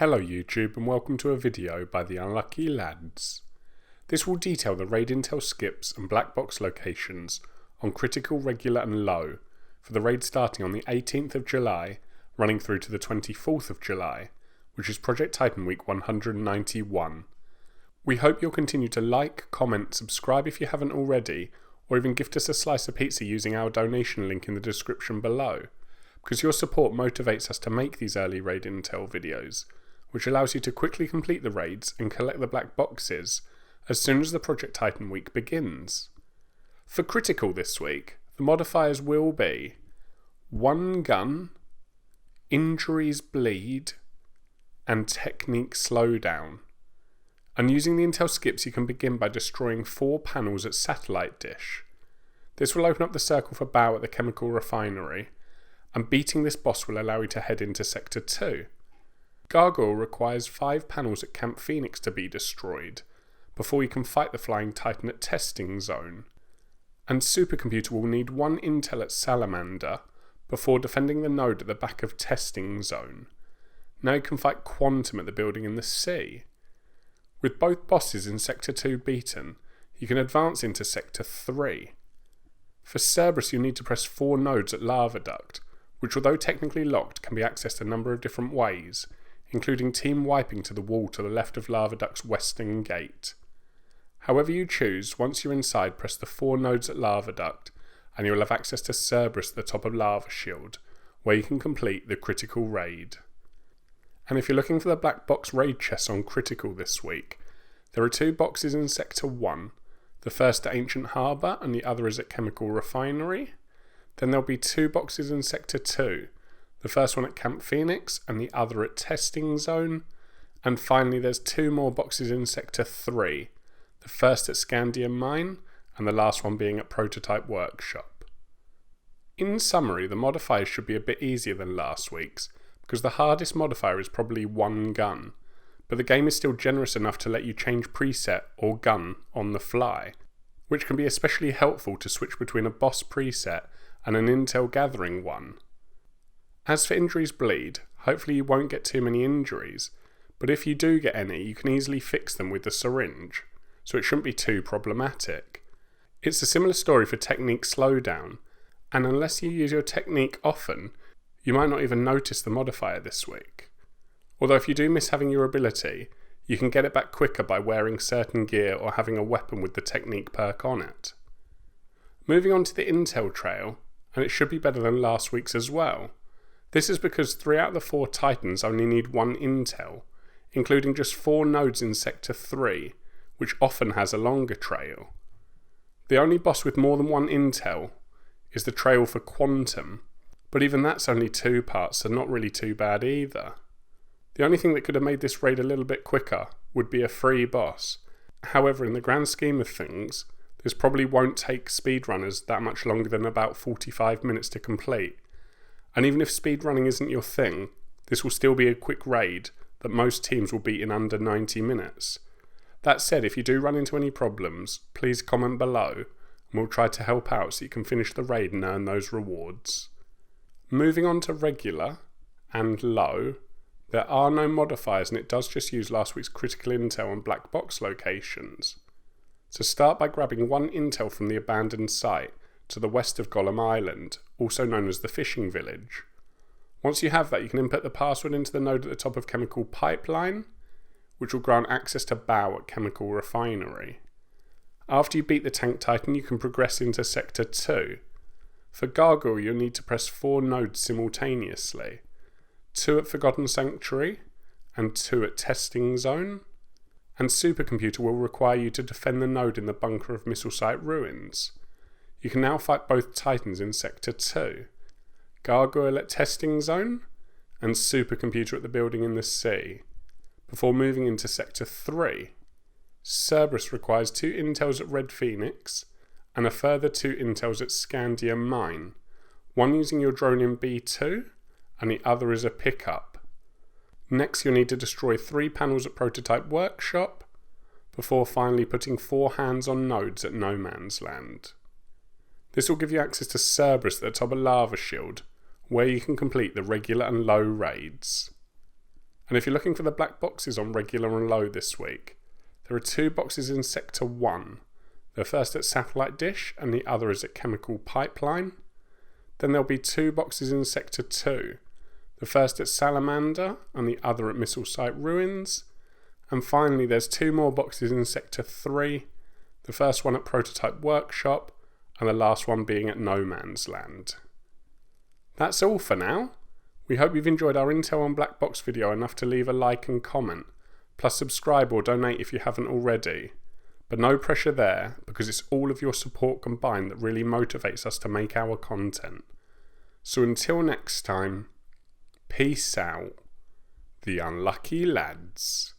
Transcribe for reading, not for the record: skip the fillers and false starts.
Hello YouTube and welcome to a video by the Unlucky Lads. This will detail the raid intel skips and black box locations on critical, regular and low for the raid starting on the 18th of July running through to the 24th of July, which is Project Titan week 191. We hope you'll continue to like, comment, subscribe if you haven't already, or even gift us a slice of pizza using our donation link in the description below, because your support motivates us to make these early raid intel videos, which allows you to quickly complete the raids and collect the black boxes as soon as the Project Titan week begins. For critical this week, the modifiers will be 1 gun, injuries bleed, and technique slowdown. And using the intel skips you can begin by destroying 4 panels at Satellite Dish. This will open up the circle for Baal at the chemical refinery, and beating this boss will allow you to head into Sector 2. Gargoyle requires 5 panels at Camp Phoenix to be destroyed, before you can fight the Flying Titan at Testing Zone. And Supercomputer will need 1 intel at Salamander, before defending the node at the back of Testing Zone. Now you can fight Quantum at the building in the sea. With both bosses in Sector 2 beaten, you can advance into Sector 3. For Cerberus you need to press 4 nodes at Lava Duct, which although technically locked can be accessed a number of different ways, including team wiping to the wall to the left of Lava Duct's western gate. However you choose, once you're inside press the 4 nodes at Lava Duct and you'll have access to Cerberus at the top of Lava Shield, where you can complete the critical raid. And if you're looking for the black box raid chests on critical this week, there are 2 boxes in Sector 1, the first at Ancient Harbour and the other is at Chemical Refinery. Then there'll be 2 boxes in Sector 2, the first one at Camp Phoenix and the other at Testing Zone. And finally there's 2 more boxes in Sector 3, the first at Scandium Mine and the last one being at Prototype Workshop. In summary, the modifiers should be a bit easier than last week's, because the hardest modifier is probably 1 gun, but the game is still generous enough to let you change preset or gun on the fly, which can be especially helpful to switch between a boss preset and an intel gathering one. As for injuries bleed, hopefully you won't get too many injuries, but if you do get any you can easily fix them with the syringe, so it shouldn't be too problematic. It's a similar story for technique slowdown, and unless you use your technique often, you might not even notice the modifier this week. Although if you do miss having your ability, you can get it back quicker by wearing certain gear or having a weapon with the technique perk on it. Moving on to the intel trail, and it should be better than last week's as well. This is because 3 out of the 4 Titans only need 1 intel, including just 4 nodes in Sector 3, which often has a longer trail. The only boss with more than 1 intel is the trail for Quantum, but even that's only 2 parts, so not really too bad either. The only thing that could have made this raid a little bit quicker would be a free boss. However, in the grand scheme of things, this probably won't take speedrunners that much longer than about 45 minutes to complete. And even if speedrunning isn't your thing, this will still be a quick raid that most teams will beat in under 90 minutes. That said, if you do run into any problems, please comment below and we'll try to help out so you can finish the raid and earn those rewards. Moving on to regular and low, there are no modifiers and it does just use last week's critical intel and black box locations. So start by grabbing 1 intel from the abandoned site to the west of Golem Island, also known as the fishing village. Once you have that, you can input the password into the node at the top of Chemical Pipeline, which will grant access to Baal at Chemical Refinery. After you beat the Tank Titan, you can progress into Sector 2. For Gargoyle, you'll need to press 4 nodes simultaneously, 2 at Forgotten Sanctuary and 2 at Testing Zone. And Supercomputer will require you to defend the node in the bunker of Missile Site Ruins. You can now fight both Titans in Sector 2, Gargoyle at Testing Zone and Supercomputer at the building in the sea. Before moving into Sector 3, Cerberus requires 2 intels at Red Phoenix and a further 2 intels at Scandium Mine, one using your drone in B2 and the other is a pickup. Next you'll need to destroy 3 panels at Prototype Workshop, before finally putting 4 hands-on nodes at No Man's Land. This will give you access to Cerberus at the top of Lava Shield, where you can complete the regular and low raids. And if you're looking for the black boxes on regular and low this week, there are 2 boxes in Sector 1. The first at Satellite Dish and the other is at Chemical Pipeline. Then there'll be 2 boxes in Sector 2. The first at Salamander and the other at Missile Site Ruins. And finally there's 2 more boxes in Sector 3. The first one at Prototype Workshop and the last one being at No Man's Land. That's all for now. We hope you've enjoyed our Intel on Black Box video enough to leave a like and comment, plus subscribe or donate if you haven't already. But no pressure there, because it's all of your support combined that really motivates us to make our content. So until next time, peace out, the unlucky lads.